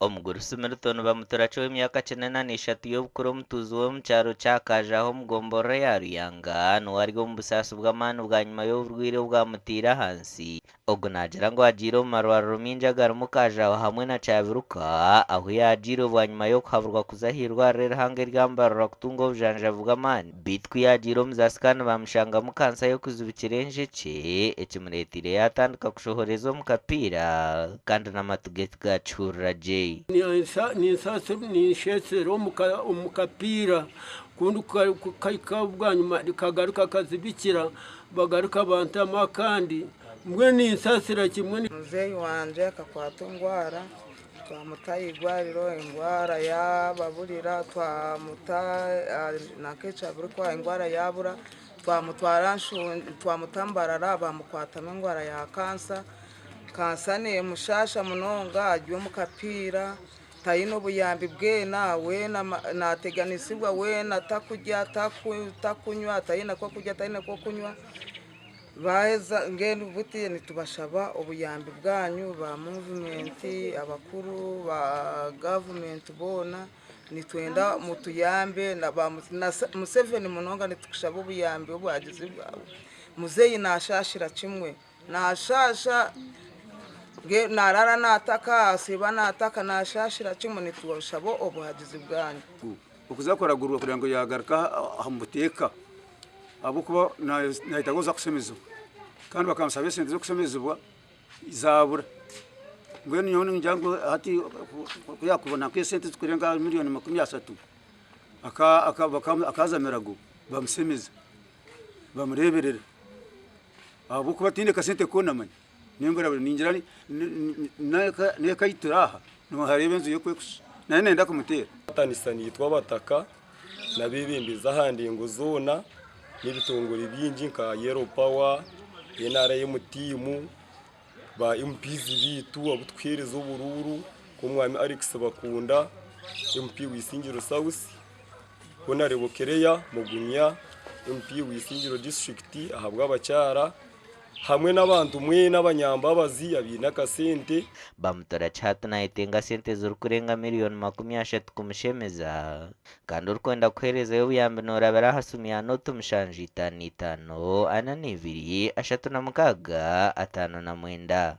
Omuguru Milton bamuturacho w'imyaka 93 y'obukuru omutuuzi w'omukyaro kya Kaja aho Mugombora ya Ruyanga nuwari omu busaasi bw'amaani bwa nyuma y'oburwaire bwamutiire ahansi. Ogu nagira ngu agiire omu marwariro mingi agarimu Kaja hamwe na Kyabiruka ahu yagiire bwanyuma y'okuhaburwa kuza ah'irwariro erihango eryambarura kutunga obujanjabi bw'amaani baitu ku yagiire omuzaasi kandi bamushangamu kansa y'okuzibukira enjekye ekimureetiire yatandika kushohoreza omu kapiira kandi n'amatu ge tigakihurira gye. Ninshesero omu kapiira kundi kukaika bwanyuma kagaruka kazibikira bagaruka bantamu akandi mbwe ninsasira kimwe. Muzeyi wanje akakwata indwara twamutaye igwariro indwara yababurira twamuta nakecabirukwa indwara yabura twamutambarara bamukwatamo indwara ya kansa ni mushasha munonga ajya mu kapira tayino buyambi bwe nawe nateganisibwa we natakurya takunywa tayina ko kurya tayina ko kunywa baheza ngende ubutiye nitubashaba obuyambi bwanyu ba movement abakuru ba government bona nitwenda mutuyambe na Museveni munonga nitukushaba obuyambi obwagize bwawe. Muzeyi nashashira kimwe nashasha narara nataka asiba nataka nashashira kimwe nitushaba obuhagizi bwanyu ukuzakoragurwa kugira ngo yagaruka hamuteka abo kuba nahita goza kusemezwa kandi bakamusaba sente zo kusemezwa izabura ngwe niyo njyango hati yakubona ko sente zikurenga miliyoni 30 akazamerago bamusemeza bamureberera abo kuba tinde kasente konamanya nimbura ninjira ne kayituraha no harebe nzu yo kwekusa nane nenda kumutera atanisani yitwa Bataka nabibimbiza handi nguzona n'ibitunguru byinji nka Yellow Power yenara y'umutimu ba MPs bitu abutwireza ubururu kumwami Alex Bakunda MP wisingiro South Honorable Mugunya MP wisingiro district ahabwa abacyara hamwe n'abantu mwe n'abanyambabazi abina kasente bamutora cyatu na itenga sente z'urukurenga miliyoni 30 kumushemeza kandi urukwenda kuhereza yo buyambe norabera hasumya no tumushanjita 5 ana 2 3 5 5 5